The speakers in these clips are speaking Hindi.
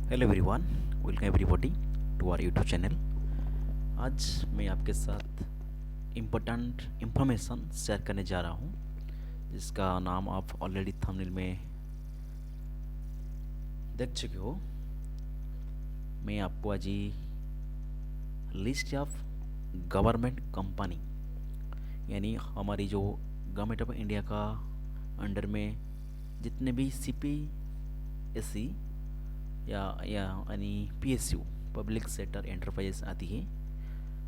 Hello everyone, welcome everybody to our YouTube channel. आज मैं आपके साथ इम्पोर्टेंट इंफॉर्मेशन शेयर करने जा रहा हूँ, जिसका नाम आप ऑलरेडी थंबनेल में देख चुके हो। मैं आपको आज ही लिस्ट ऑफ गवर्नमेंट कंपनी, यानी हमारी जो गवर्नमेंट ऑफ इंडिया का अंडर में जितने भी CPSE या यानी PSU पब्लिक सेक्टर एंटरप्राइजेस आती है,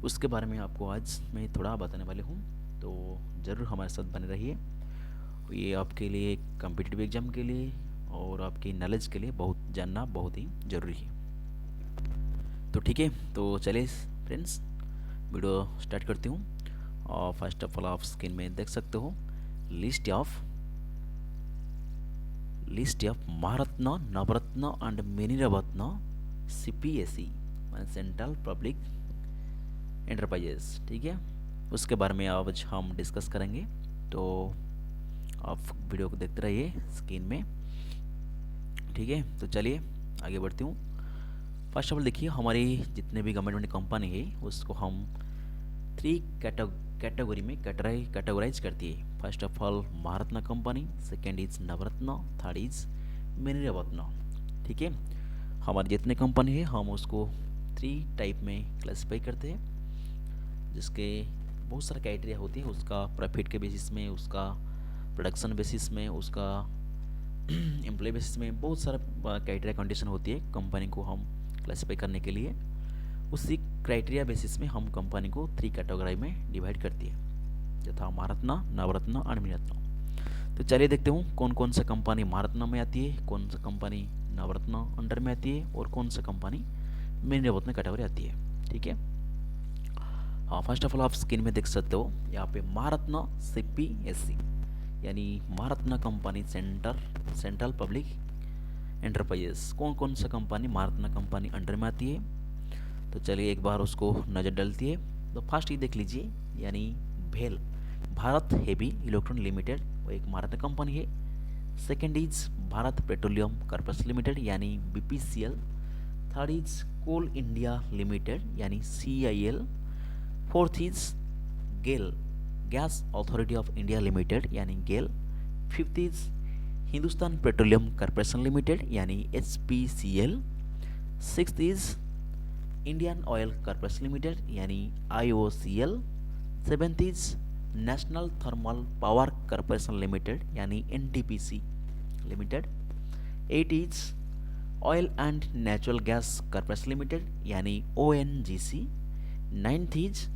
उसके बारे में आपको आज मैं थोड़ा बताने वाले हूँ। तो ज़रूर हमारे साथ बने रहिए। ये आपके लिए कॉम्पिटिटिव एग्ज़ाम के लिए और आपकी नॉलेज के लिए बहुत जानना बहुत ही ज़रूरी है। तो ठीक है, तो चलिए फ्रेंड्स, वीडियो स्टार्ट करती हूँ। और फर्स्ट ऑफ ऑल आप स्क्रीन में देख सकते हो list of Maharatna, Navratna and mini Ratna CPSE central public enterprises. ठीक है, उसके बारे में आज हम डिस्कस करेंगे। तो आप वीडियो को देखते रहिए स्क्रीन में। ठीक है, तो चलिए आगे बढ़ती हूँ। फर्स्ट ऑफ ऑल देखिए, हमारी जितने भी गवर्नमेंट कंपनी है उसको हम 3 कैटेगरी में कैटेगराइज करती है। First of all Maharatna company, second is Navratna, third is mini ratna. ठीक है, हमारी जितने कंपनी है हम उसको 3 टाइप में क्लासीफाई करते हैं, जिसके बहुत सारा क्राइटेरिया होती है। उसका प्रॉफिट के बेसिस में, उसका प्रोडक्शन बेसिस में, उसका एम्प्लॉय बेसिस में बहुत सारा क्राइटेरिया कंडीशन होती है कंपनी को हम क्लासीफाई करने के लिए। उसी क्राइटेरिया बेसिस में हम कंपनी को 3 कैटेगरी में डिवाइड करती है, यथा महारत्न, नवरत्न और मिनी रत्न। तो चलिए देखते हूँ कौन कौन सा कंपनी महारत्न में आती है, कौन सा कंपनी नवरत्न अंडर में आती है और कौन सा कंपनी मिनी रत्न कैटेगरी आती है। ठीक है, हाँ, फर्स्ट ऑफ ऑल आप स्क्रीन में देख सकते हो यहाँ पे महारत्न CPSE यानी महारत्न कंपनी सेंट्रल पब्लिक एंटरप्राइजेस। कौन कौन सा कंपनी महारत्न कंपनी अंडर में आती है, तो चलिए एक बार उसको नज़र डालती है। तो फर्स्ट ये देख लीजिए, यानी भेल भारत हेवी इलेक्ट्रॉन लिमिटेड, वो एक महारत्न कंपनी है। Second is Bharat petroleum corporation limited यानी BPCL। Third is coal India limited यानी CIL। Fourth is GAIL gas authority of India limited यानी GAIL. Fifth is Hindustan petroleum corporation limited यानी HPCL। Sixth is Indian oil corporation limited यानी IOCL। Seventh is national thermal power corporation limited यानी NTPC limited. Eight is oil and natural gas corporation limited यानी ONGC। Ninth is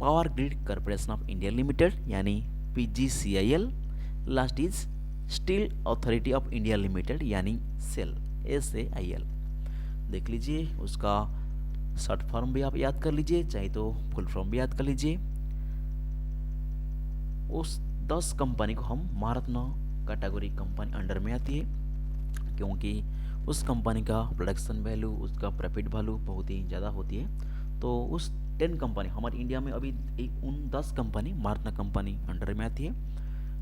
power grid corporation of India limited यानी PGCIL। Last is steel authority of India limited यानी SAIL। देख लीजिए, उसका शॉर्ट फॉर्म भी आप याद कर लीजिए, चाहे तो फुल फॉर्म भी याद कर लीजिए। उस 10 कंपनी को हम महारत्न कैटेगरी कंपनी अंडर में आती है, क्योंकि उस कंपनी का प्रोडक्शन वैल्यू, उसका प्रॉफिट वैल्यू बहुत ही ज़्यादा होती है। तो उस 10 कंपनी हमारे इंडिया में अभी उन 10 कंपनी महारत्न कंपनी अंडर में आती है।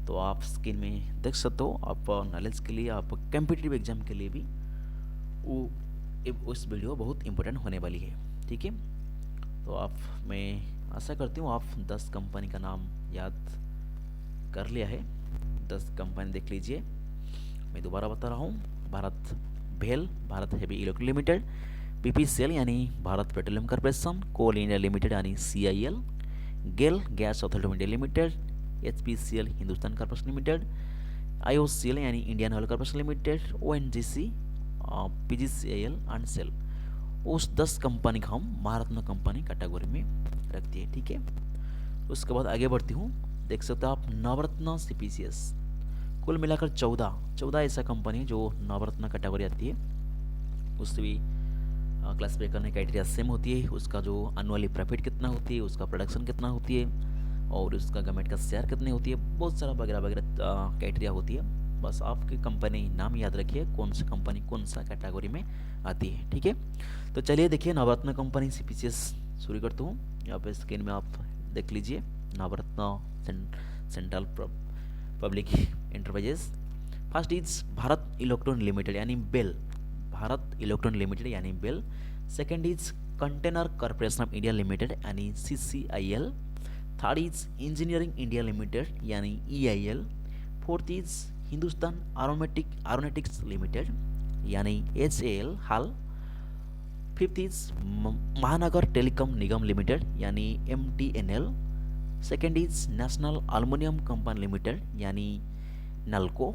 तो आप स्क्रीन में देख सकते हो। आप नॉलेज के लिए, आप कॉम्पिटिटिव एग्जाम के लिए भी वो उस वीडियो बहुत इंपॉर्टेंट होने वाली है। ठीक है, तो मैं आशा करती हूँ आप 10 कंपनी का नाम याद कर लिया है। 10 कंपनी देख लीजिए, मैं दोबारा बता रहा हूँ। भेल Bharat heavy electric limited, BPCL यानी Bharat petroleum corporation, coal India limited यानी CIL, GAIL gas authority of India limited, HPCL Hindustan corporation limited, IOCL यानी Indian oil corporation limited, ONGC, PGCIL and SAIL. उस 10 कंपनी को हम महारत्न कंपनी कैटेगरी में रखती है। ठीक है, उसके बाद आगे बढ़ती हूँ। देख सकते हो आप नवरत्न CPCS, कुल मिलाकर 14 ऐसा कंपनी है जो नवरत्न कैटेगरी आती है। उससे भी क्लासीफाई करने क्राइटेरिया सेम होती है। उसका जो एनुअली प्रॉफिट कितना होती है, उसका प्रोडक्शन कितना होती है और उसका गवर्नमेंट का शेयर कितनी होती है, बहुत सारा वगैरह वगैरह क्राइटेरिया होती है। बस आपकी कंपनी नाम याद रखिए, कौन सी कंपनी कौन सा कैटेगरी में आती है। ठीक है, तो चलिए देखिए नवरत्न कंपनी CPCS शुरू करता हूँ। यहाँ पे स्क्रीन में आप देख लीजिए Navratna central public enterprises. First is Bharat electron limited यानी बेल भारत इलेक्ट्रॉनिक लिमिटेड यानी BEL. Second is container corporation of India limited यानी CCIL। Third is engineering India limited यानी EIL। Fourth is Hindustan aeronautics limited यानी HAL HAL. Fifth is Mahanagar telecom Nigam limited यानी MTNL। Second is national aluminium company limited यानी नलको।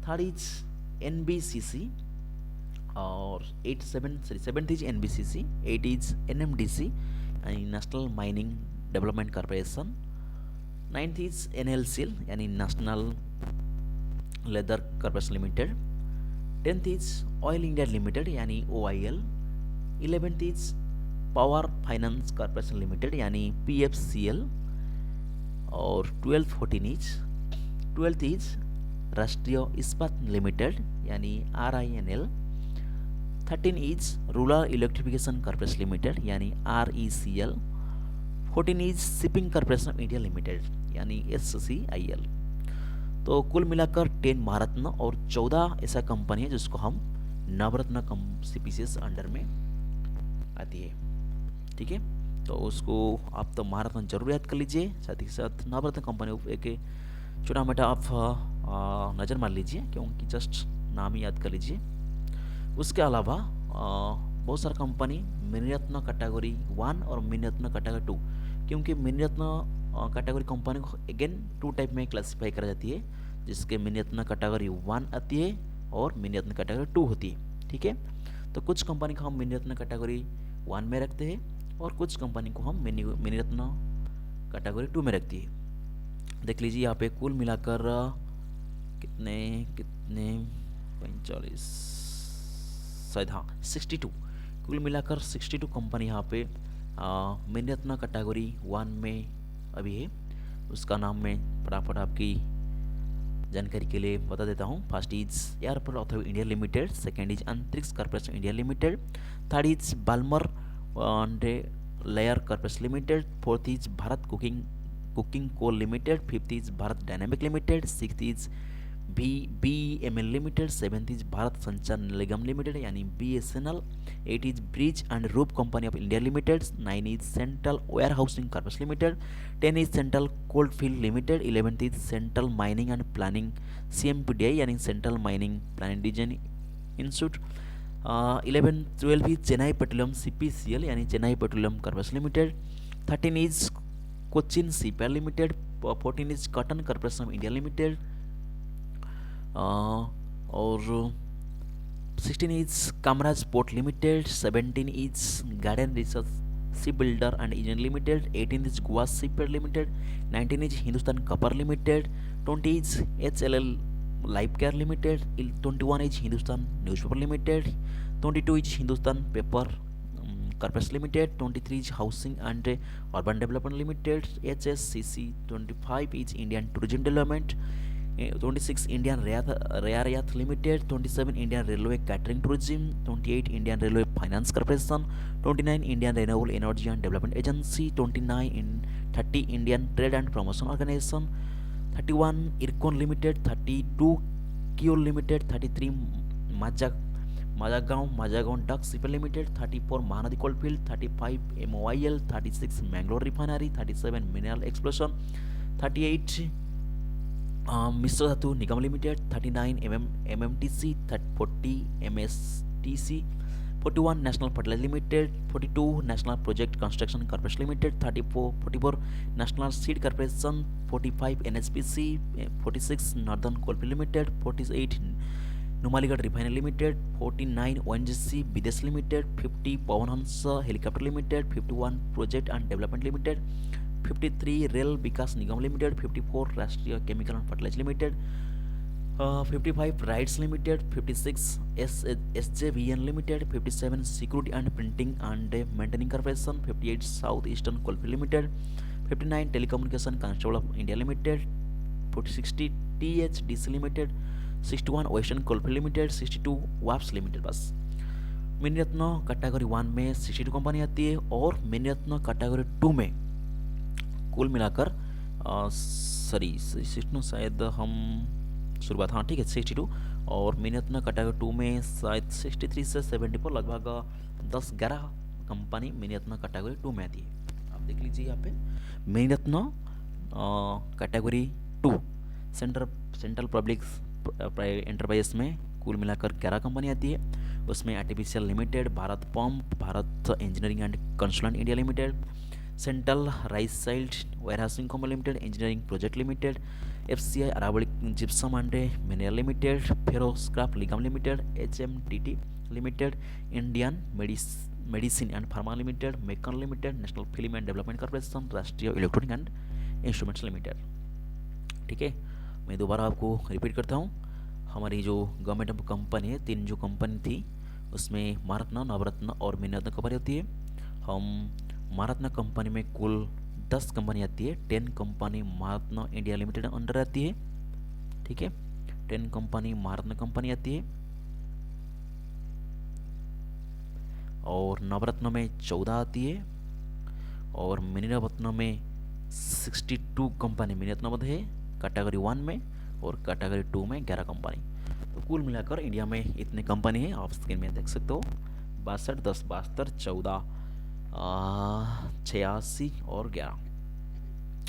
थर्ड इज NBCC और seventh is NBCC। Eight is NMDC यानी national mining development corporation. Ninth is NLCL यानी national leather corporation limited. Tenth is oil India limited यानी OIL। 11th is power finance corporation limited यानी PFCL। और 12th इज राष्ट्रीय इस्पात लिमिटेड यानी RINL। 13 is rural electrification corporation limited यानी RECL। 14 is shipping corporation of India limited यानी SCIL। तो कुल मिलाकर 10 महारत्न और 14 ऐसा कंपनी है जिसको हम नवरत्न CPCS अंडर में आती है। ठीक है, तो उसको आप तो महारत्न जरूर याद कर लीजिए, साथ ही साथ नवरत्न कंपनी एक छोटा मोटा आप नज़र मार लीजिए क्योंकि जस्ट नाम ही याद कर लीजिए। उसके अलावा बहुत सारा कंपनी मिनीरत्न कैटेगरी 1 और मिनीरत्न कैटेगरी 2, क्योंकि मिनीरत्न कैटेगरी कंपनी को अगेन 2 टाइप में क्लासीफाई करा जाती है, जिसके मिनीरत्न कैटेगरी 1 आती है और मिनीरत्न कैटेगरी 2 होती है। ठीक है, तो कुछ कंपनी को हम मिनीरत्न कैटेगरी 1 में रखते हैं और कुछ कंपनी को हम मिनीरत्न कैटेगरी 2 में रखती है। देख लीजिए यहाँ पे कुल मिलाकर कितने 45 शायद, हाँ 62, कुल मिलाकर 62 कंपनी यहाँ पे मिनीरत्न कैटेगरी 1 में अभी है। उसका नाम मैं फटाफट आपकी जानकारी के लिए बता देता हूँ। First is airport authority India limited. Second is Antariksh corporation India limited. Third is Balmer and layer corporation limited. Fourth is Bharat cooking coal limited. Fifth is Bharat dynamic limited. Sixth is BEML limited. Seventh is Bharat Sanchar Nigam limited यानी BSNL। 8 is bridge and roof company of India limited. 9 is central warehousing corporation limited. 10 is central coalfield limited. 11th is central mining and planning CMPDI यानी central mining planning design institute. 12 is Chennai petroleum CPCL यानी Chennai petroleum corporation limited. 13 is Cochin shipyard limited. 14 is cotton corporation of India limited. और 16 is Kamaraj port limited. 17 is garden research ship builder and engineer limited. 18 is Goa shipyard limited. 19 is Hindustan copper limited. 20 is HLL life care limited. 21 is Hindustan newspaper limited. 22 is Hindustan paper corporation limited. 23 is housing and urban development limited HSCC। 25 is Indian tourism development. 26 Indian rare limited. 27 Indian railway catering tourism. 28 Indian railway finance corporation. 29 Indian renewable energy and development agency. 30 Indian trade and promotion organisation. 31 IRCON limited. 32 क्यूल limited. 33 Mazagon dock shipyard limited. 34 Mahanadi coalfield. 35 MOIL। 36 Mangalore refinery. 37 mineral exploration. 38 Mishra धातु निगम limited. 39 MMTC। 40 MSTC। 41 national fertilizer limited. 42 national project construction corporation limited. 44 national seed corporation. 45 NHPC। 46 northern coalfield limited. 48 Numaligarh refinery limited. 49 ONGC Videsh limited. 50 Pawan Hans helicopter limited. 51 project and development limited. 53 rail Vikas Nigam limited. 54 Rashtriya chemical and fertilizer limited. 55 RITES limited. 56 SJVN limited. 57 security and printing and maintaining corporation. 58 south eastern coalfield limited. 59 telecommunication constable of India limited. 60 THDC limited. 61 western coalfield limited. 62 warps limited. बस मिनीरत्न कैटेगरी 1 में 62 कंपनी आती है और मिनीरत्न कैटेगरी 2 में कुल मिलाकर शायद हम शुरुआत, हाँ ठीक है 62। और मिनीरत्न कैटेगरी 2 में शायद 63 से 74 लगभग 10-11 कंपनी मिनीरत्न कैटेगरी 2 में आती है। आप देख लीजिए यहाँ पे Miniratna category 2 central central public enterprises में कुल मिलाकर 11 कंपनी आती है। उसमें artificial limited, Bharat pump, Bharat engineering and consultant India limited, central railside warehousing company limited, engineering project limited, FCI Aravali gypsum and mineral limited, ferro scrap Nigam limited, HMTT limited, Indian medicine and pharma limited, MECON limited, national film and development corporation, Rashtriya electronic and instruments limited. ठीक है, मैं दोबारा आपको रिपीट करता हूँ। हमारी जो गवर्नमेंट कंपनी है, 3 जो कंपनी थी उसमें महारत्न, नवरत्न और मिनीरत्न कंपनी होती है। हम महारत्न कंपनी में कुल 10 कंपनी आती है। 10 कंपनी महारत्न इंडिया लिमिटेड अंडर आती है। ठीक है, 10 कंपनी महारत्न कंपनी आती है। और नवरत्न में 14 आती है। और मिनीरत्न में 62 कंपनी मिनीरत्न है कैटेगरी 1 में, और कैटेगरी 2 में 11 कंपनी। तो कुल मिलाकर इंडिया में इतने कंपनी है, आप स्क्रीन में देख सकते हो। 62, 10, 72, 14, 86 और 11,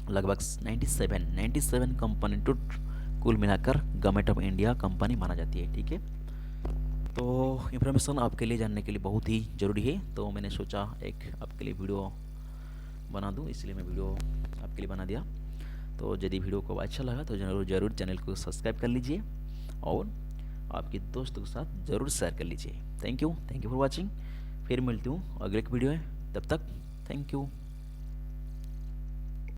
लगभग 97 कंपनी टू कुल मिलाकर गवर्नमेंट ऑफ इंडिया कंपनी माना जाती है। ठीक है, तो इन्फॉर्मेशन आपके लिए जानने के लिए बहुत ही ज़रूरी है, तो मैंने सोचा एक आपके लिए वीडियो बना दूं, इसलिए मैं वीडियो आपके लिए बना दिया। तो यदि वीडियो को अच्छा लगा तो ज़रूर चैनल को सब्सक्राइब कर लीजिए और आपके दोस्तों के साथ ज़रूर शेयर कर लीजिए। Thank you for watching. फिर मिलती हूँ अगले एक वीडियो में, तब तक थैंक यू।